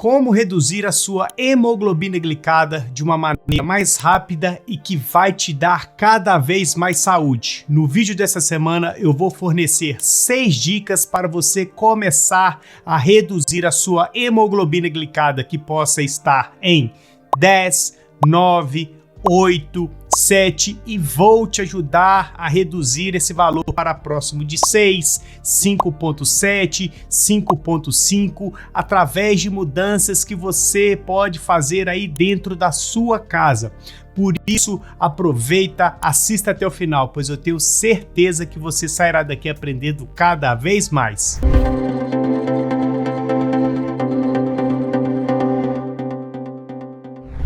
como reduzir a sua hemoglobina glicada de uma maneira mais rápida e que vai te dar cada vez mais saúde. No vídeo dessa semana eu vou fornecer 6 dicas para você começar a reduzir a sua hemoglobina glicada, que possa estar em 10, 9, 8, 7 e vou te ajudar a reduzir esse valor para próximo de 6, 5.7, 5.5 através de mudanças que você pode fazer aí dentro da sua casa. Por isso, aproveita, assista até o final, pois eu tenho certeza que você sairá daqui aprendendo cada vez mais.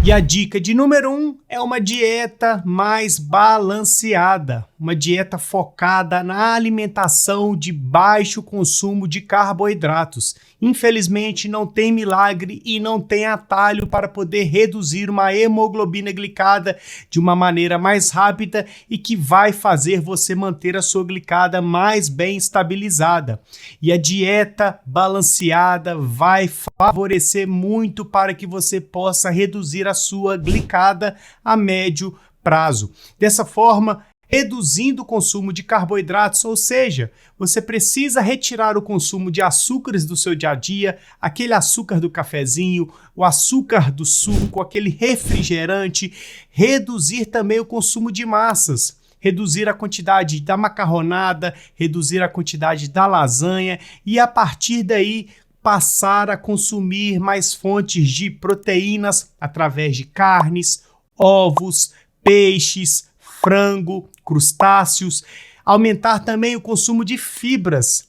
E a dica de número 1 é uma dieta mais balanceada, uma dieta focada na alimentação de baixo consumo de carboidratos. Infelizmente, não tem milagre e não tem atalho para poder reduzir uma hemoglobina glicada de uma maneira mais rápida e que vai fazer você manter a sua glicada mais bem estabilizada. E a dieta balanceada vai favorecer muito para que você possa reduzir a sua glicada a médio prazo. Dessa forma, reduzindo o consumo de carboidratos, ou seja, você precisa retirar o consumo de açúcares do seu dia a dia, aquele açúcar do cafezinho, o açúcar do suco, aquele refrigerante, reduzir também o consumo de massas, reduzir a quantidade da macarronada, reduzir a quantidade da lasanha e a partir daí passar a consumir mais fontes de proteínas através de carnes, ovos, peixes, frango, crustáceos, aumentar também o consumo de fibras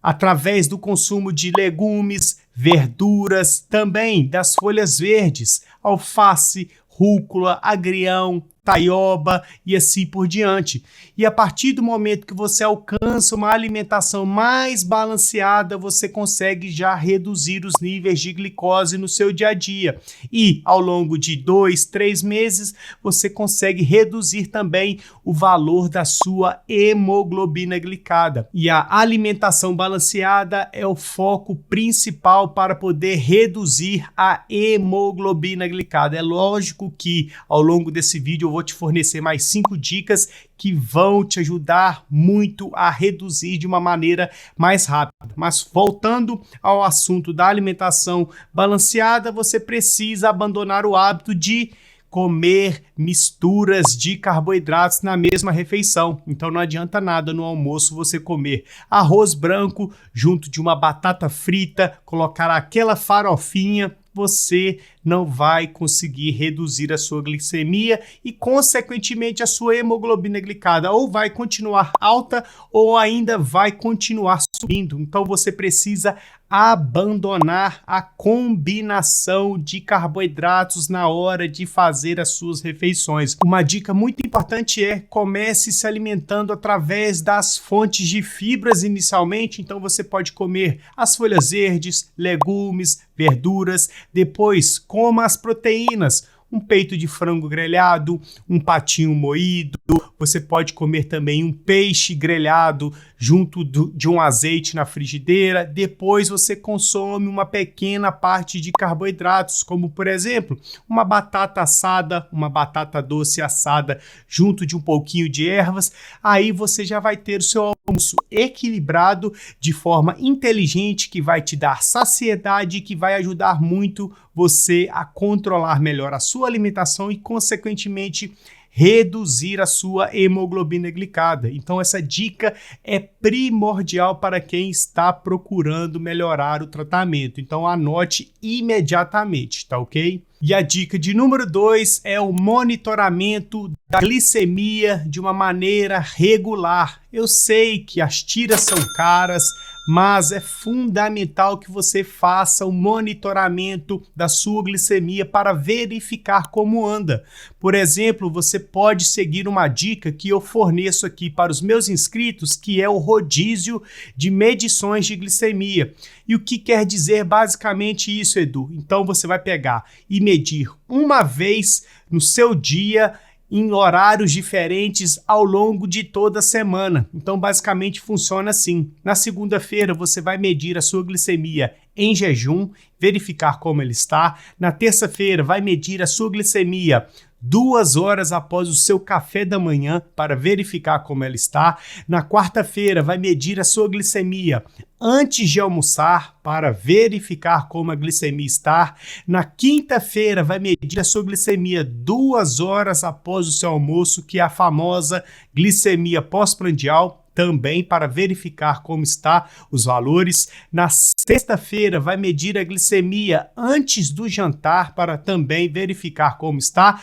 através do consumo de legumes, verduras, também das folhas verdes, alface, rúcula, agrião, taioba e assim por diante. E a partir do momento que você alcança uma alimentação mais balanceada, você consegue já reduzir os níveis de glicose no seu dia a dia. E ao longo de 2, 3 meses, você consegue reduzir também o valor da sua hemoglobina glicada. E a alimentação balanceada é o foco principal para poder reduzir a hemoglobina glicada. É lógico que ao longo desse vídeo eu vou te fornecer mais 5 dicas que vão te ajudar muito a reduzir de uma maneira mais rápida. Mas voltando ao assunto da alimentação balanceada, você precisa abandonar o hábito de comer misturas de carboidratos na mesma refeição. Então não adianta nada no almoço você comer arroz branco junto de uma batata frita, colocar aquela farofinha, você não vai conseguir reduzir a sua glicemia e, consequentemente, a sua hemoglobina glicada ou vai continuar alta ou ainda vai continuar subindo. Então, você precisa abandonar a combinação de carboidratos na hora de fazer as suas refeições. Uma dica muito importante é: comece se alimentando através das fontes de fibras inicialmente. Então, você pode comer as folhas verdes, legumes, verduras, depois coma as proteínas, um peito de frango grelhado, um patinho moído, você pode comer também um peixe grelhado junto de um azeite na frigideira, depois você consome uma pequena parte de carboidratos, como por exemplo, uma batata assada, uma batata doce assada junto de um pouquinho de ervas, aí você já vai ter o seu almoço equilibrado de forma inteligente que vai te dar saciedade e que vai ajudar muito você a controlar melhor a sua alimentação e, consequentemente, reduzir a sua hemoglobina glicada. Então essa dica é primordial para quem está procurando melhorar o tratamento. Então anote imediatamente, tá ok? E a dica de número 2 é o monitoramento da glicemia de uma maneira regular. Eu sei que as tiras são caras, mas é fundamental que você faça o monitoramento da sua glicemia para verificar como anda. Por exemplo, você pode seguir uma dica que eu forneço aqui para os meus inscritos, que é o rodízio de medições de glicemia. E o que quer dizer basicamente isso, Edu? Então você vai pegar e medir uma vez no seu dia em horários diferentes ao longo de toda a semana. Então, basicamente, funciona assim. Na segunda-feira, você vai medir a sua glicemia em jejum, verificar como ele está. Na terça-feira, vai medir a sua glicemia 2 horas após o seu café da manhã para verificar como ela está. Na quarta-feira, vai medir a sua glicemia antes de almoçar para verificar como a glicemia está. Na quinta-feira, vai medir a sua glicemia 2 horas após o seu almoço, que é a famosa glicemia pós-prandial, também para verificar como está os valores. Na sexta-feira, vai medir a glicemia antes do jantar para também verificar como está.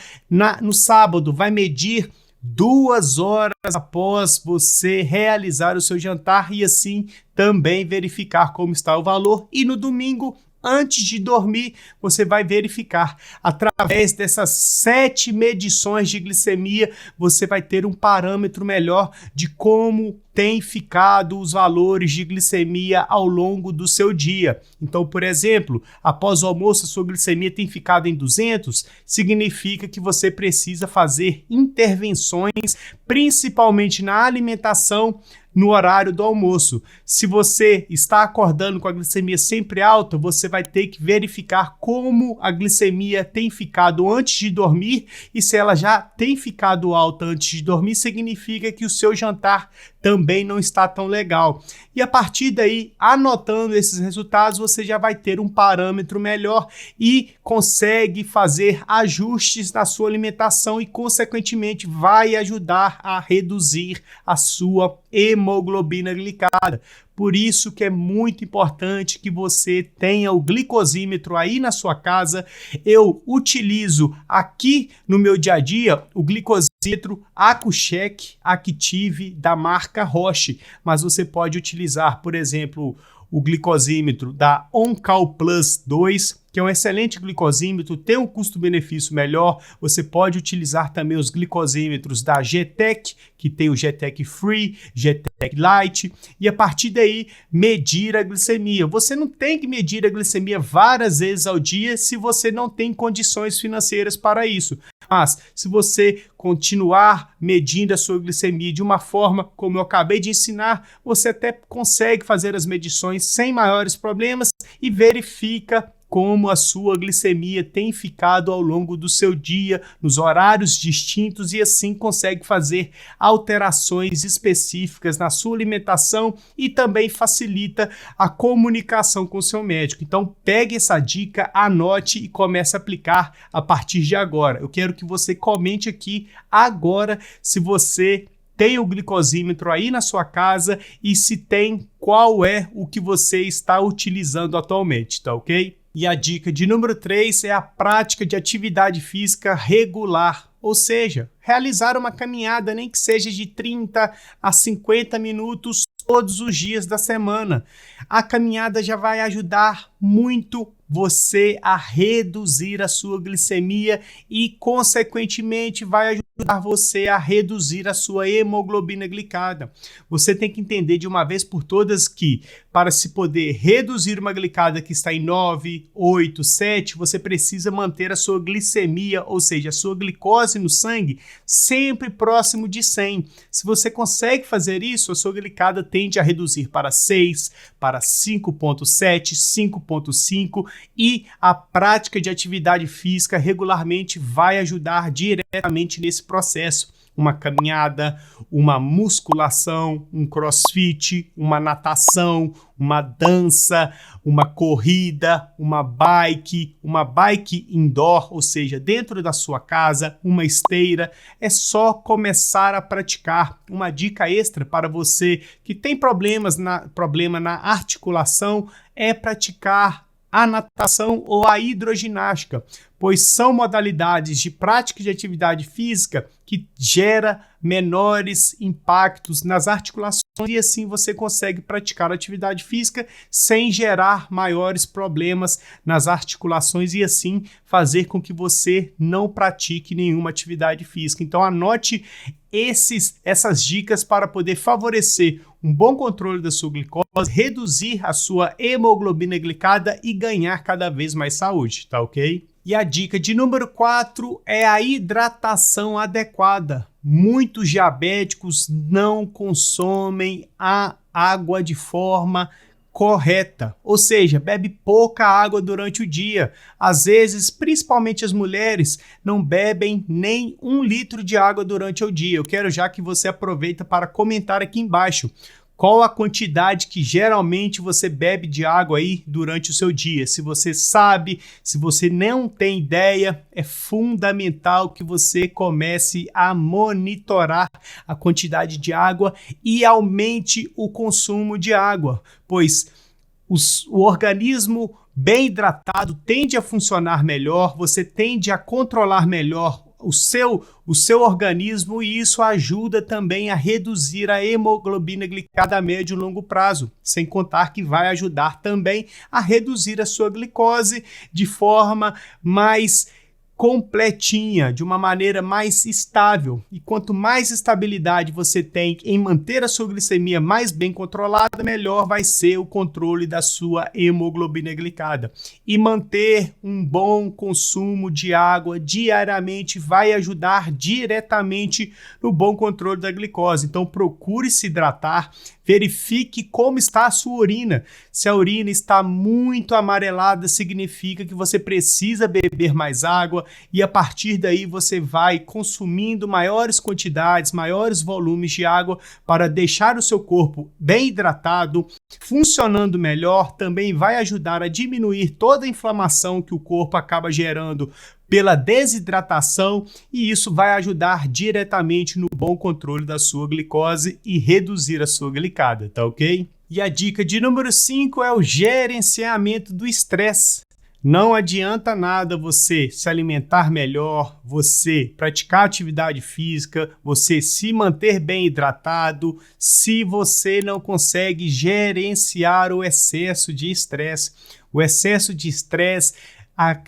No sábado, vai medir 2 horas após você realizar o seu jantar e assim também verificar como está o valor. E no domingo, antes de dormir, você vai verificar. Através dessas 7 medições de glicemia, você vai ter um parâmetro melhor de como tem ficado os valores de glicemia ao longo do seu dia. Então, por exemplo, após o almoço, a sua glicemia tem ficado em 200, significa que você precisa fazer intervenções, principalmente na alimentação, no horário do almoço. Se você está acordando com a glicemia sempre alta, você vai ter que verificar como a glicemia tem ficado antes de dormir, e se ela já tem ficado alta antes de dormir, significa que o seu jantar também não está tão legal. E a partir daí, anotando esses resultados, você já vai ter um parâmetro melhor e consegue fazer ajustes na sua alimentação e, consequentemente, vai ajudar a reduzir a sua hemoglobina glicada. Por isso que é muito importante que você tenha o glicosímetro aí na sua casa. Eu utilizo aqui no meu dia a dia o glicosímetro Accu-Chek Active da marca Roche, mas você pode utilizar, por exemplo, o glicosímetro da OnCal Plus 2, que é um excelente glicosímetro, tem um custo-benefício melhor. Você pode utilizar também os glicosímetros da GTEC, que tem o GTEC Free, GTEC Lite, e a partir daí medir a glicemia. Você não tem que medir a glicemia várias vezes ao dia se você não tem condições financeiras para isso. Mas se você continuar medindo a sua glicemia de uma forma como eu acabei de ensinar, você até consegue fazer as medições sem maiores problemas e verifica como a sua glicemia tem ficado ao longo do seu dia, nos horários distintos, e assim consegue fazer alterações específicas na sua alimentação e também facilita a comunicação com o seu médico. Então pegue essa dica, anote e comece a aplicar a partir de agora. Eu quero que você comente aqui agora se você tem o glicosímetro aí na sua casa e se tem, qual é o que você está utilizando atualmente, tá ok? E a dica de número 3 é a prática de atividade física regular, ou seja, realizar uma caminhada, nem que seja de 30 a 50 minutos todos os dias da semana. A caminhada já vai ajudar muito você a reduzir a sua glicemia e, consequentemente, vai ajudar você a reduzir a sua hemoglobina glicada. Você tem que entender de uma vez por todas que, para se poder reduzir uma glicada que está em 9, 8, 7, você precisa manter a sua glicemia, ou seja, a sua glicose no sangue, sempre próximo de 100. Se você consegue fazer isso, a sua glicada tende a reduzir para 6, para 5,7, 5,5, e a prática de atividade física regularmente vai ajudar diretamente nesse processo. Uma caminhada, uma musculação, um crossfit, uma natação, uma dança, uma corrida, uma bike indoor, ou seja, dentro da sua casa, uma esteira. É só começar a praticar. Uma dica extra para você que tem problema na articulação é praticar a natação ou a hidroginástica, pois são modalidades de prática de atividade física que gera menores impactos nas articulações e assim você consegue praticar atividade física sem gerar maiores problemas nas articulações e assim fazer com que você não pratique nenhuma atividade física. Então anote essas dicas para poder favorecer um bom controle da sua glicose, reduzir a sua hemoglobina glicada e ganhar cada vez mais saúde, tá ok? E a dica de número 4 é a hidratação adequada. Muitos diabéticos não consomem a água de forma correta, ou seja, bebe pouca água durante o dia. Às vezes, principalmente as mulheres, não bebem nem 1 litro de água durante o dia. Eu quero já que você aproveita para comentar aqui embaixo qual a quantidade que geralmente você bebe de água aí durante o seu dia. Se você sabe, se você não tem ideia, é fundamental que você comece a monitorar a quantidade de água e aumente o consumo de água, pois o organismo bem hidratado tende a funcionar melhor, você tende a controlar melhor o seu organismo e isso ajuda também a reduzir a hemoglobina glicada a médio e longo prazo, sem contar que vai ajudar também a reduzir a sua glicose de forma mais completinha, de uma maneira mais estável. E quanto mais estabilidade você tem em manter a sua glicemia mais bem controlada, melhor vai ser o controle da sua hemoglobina glicada. E manter um bom consumo de água diariamente vai ajudar diretamente no bom controle da glicose. Então procure se hidratar, verifique como está a sua urina. Se a urina está muito amarelada, significa que você precisa beber mais água e a partir daí você vai consumindo maiores quantidades, maiores volumes de água para deixar o seu corpo bem hidratado, funcionando melhor, também vai ajudar a diminuir toda a inflamação que o corpo acaba gerando pela desidratação e isso vai ajudar diretamente no bom controle da sua glicose e reduzir a sua glicada, tá ok? E a dica de número 5 é o gerenciamento do estresse. Não adianta nada você se alimentar melhor, você praticar atividade física, você se manter bem hidratado, se você não consegue gerenciar o excesso de estresse. O excesso de estresse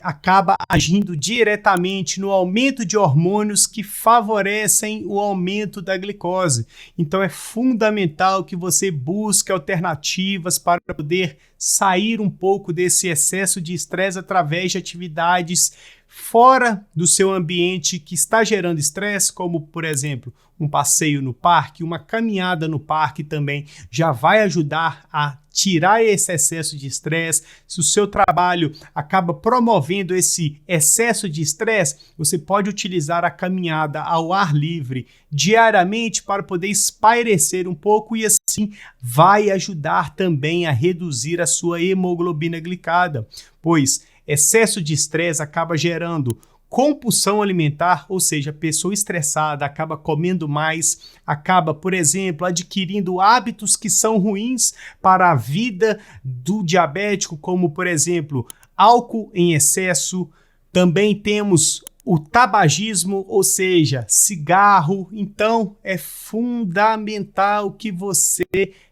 acaba agindo diretamente no aumento de hormônios que favorecem o aumento da glicose. Então é fundamental que você busque alternativas para poder sair um pouco desse excesso de estresse através de atividades fora do seu ambiente que está gerando estresse, como, por exemplo, um passeio no parque, uma caminhada no parque também já vai ajudar a tirar esse excesso de estresse. Se o seu trabalho acaba promovendo esse excesso de estresse, você pode utilizar a caminhada ao ar livre diariamente para poder espairecer um pouco e assim vai ajudar também a reduzir a sua hemoglobina glicada, pois excesso de estresse acaba gerando compulsão alimentar, ou seja, a pessoa estressada acaba comendo mais, acaba, por exemplo, adquirindo hábitos que são ruins para a vida do diabético, como, por exemplo, álcool em excesso. Também temos o tabagismo, ou seja, cigarro. Então, é fundamental que você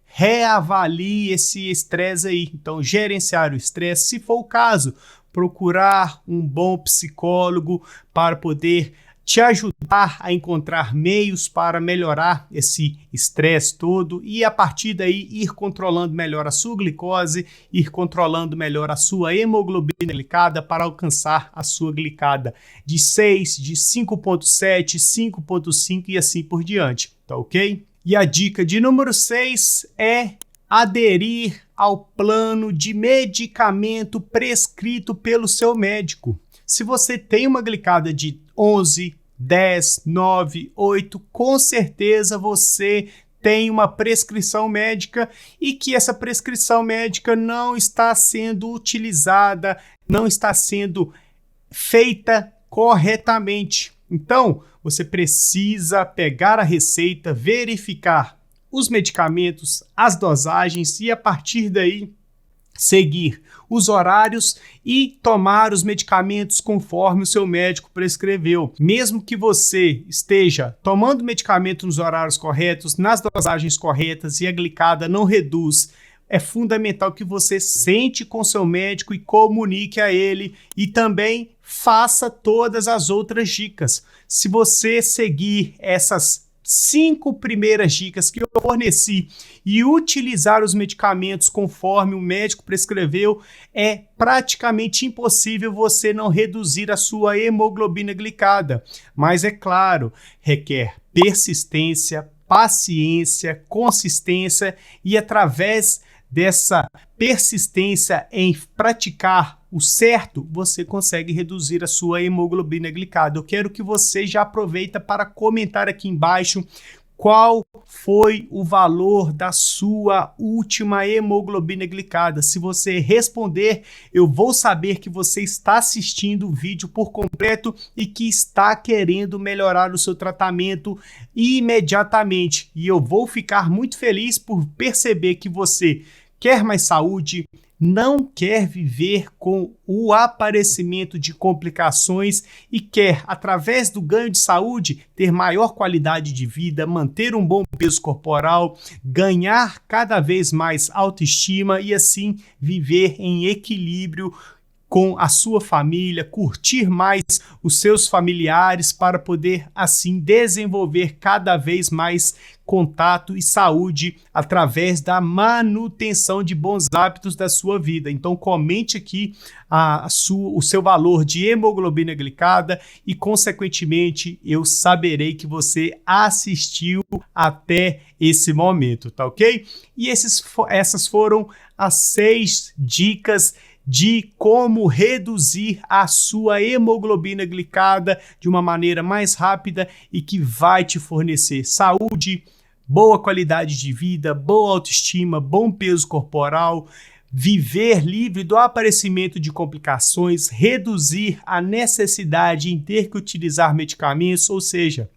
reavalie esse estresse aí. Então, gerenciar o estresse, se for o caso, procurar um bom psicólogo para poder te ajudar a encontrar meios para melhorar esse estresse todo e a partir daí ir controlando melhor a sua glicose, ir controlando melhor a sua hemoglobina glicada para alcançar a sua glicada de 6, de 5,7, 5,5 e assim por diante, tá ok? E a dica de número 6 é aderir ao plano de medicamento prescrito pelo seu médico. Se você tem uma glicada de 11, 10, 9, 8, com certeza você tem uma prescrição médica e que essa prescrição médica não está sendo utilizada, não está sendo feita corretamente. Então, você precisa pegar a receita, verificar os medicamentos, as dosagens e a partir daí seguir os horários e tomar os medicamentos conforme o seu médico prescreveu. Mesmo que você esteja tomando medicamento nos horários corretos, nas dosagens corretas e a glicada não reduz, é fundamental que você sente com seu médico e comunique a ele e também faça todas as outras dicas. Se você seguir essas 5 primeiras dicas que eu forneci e utilizar os medicamentos conforme o médico prescreveu, é praticamente impossível você não reduzir a sua hemoglobina glicada. Mas é claro, requer persistência, paciência, consistência e através dessa persistência em praticar o certo, você consegue reduzir a sua hemoglobina glicada. Eu quero que você já aproveita para comentar aqui embaixo qual foi o valor da sua última hemoglobina glicada. Se você responder, eu vou saber que você está assistindo o vídeo por completo e que está querendo melhorar o seu tratamento imediatamente. E eu vou ficar muito feliz por perceber que você quer mais saúde, não quer viver com o aparecimento de complicações e quer, através do ganho de saúde, ter maior qualidade de vida, manter um bom peso corporal, ganhar cada vez mais autoestima e assim viver em equilíbrio com a sua família, curtir mais os seus familiares para poder assim desenvolver cada vez mais contato e saúde através da manutenção de bons hábitos da sua vida. Então comente aqui o seu valor de hemoglobina glicada e consequentemente eu saberei que você assistiu até esse momento, tá ok? E essas foram as 6 dicas de como reduzir a sua hemoglobina glicada de uma maneira mais rápida e que vai te fornecer saúde, boa qualidade de vida, boa autoestima, bom peso corporal, viver livre do aparecimento de complicações, reduzir a necessidade em ter que utilizar medicamentos, ou seja,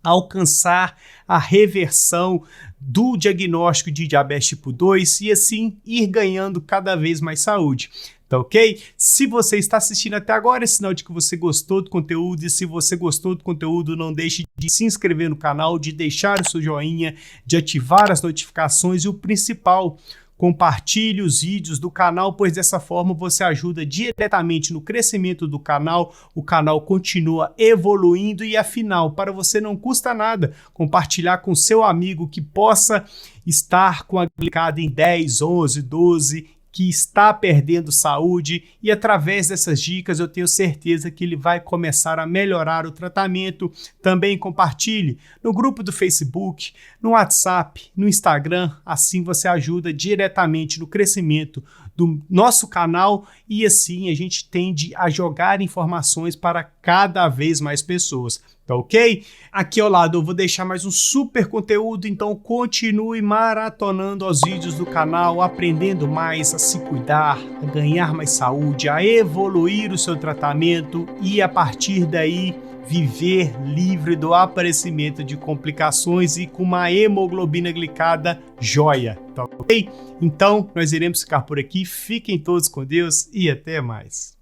alcançar a reversão do diagnóstico de diabetes tipo 2 e assim ir ganhando cada vez mais saúde. Tá ok? Se você está assistindo até agora, é sinal de que você gostou do conteúdo, e se você gostou do conteúdo, não deixe de se inscrever no canal, de deixar o seu joinha, de ativar as notificações e o principal, compartilhe os vídeos do canal, pois dessa forma você ajuda diretamente no crescimento do canal, o canal continua evoluindo e afinal, para você não custa nada compartilhar com seu amigo que possa estar com a glicada em 10, 11, 12, que está perdendo saúde e através dessas dicas eu tenho certeza que ele vai começar a melhorar o tratamento. Também compartilhe no grupo do Facebook, no WhatsApp, no Instagram, assim você ajuda diretamente no crescimento do nosso canal e assim a gente tende a jogar informações para cada vez mais pessoas. Tá ok? Aqui ao lado eu vou deixar mais um super conteúdo, então continue maratonando os vídeos do canal, aprendendo mais a se cuidar, a ganhar mais saúde, a evoluir o seu tratamento e a partir daí viver livre do aparecimento de complicações e com uma hemoglobina glicada jóia, tá ok? Então nós iremos ficar por aqui, fiquem todos com Deus e até mais.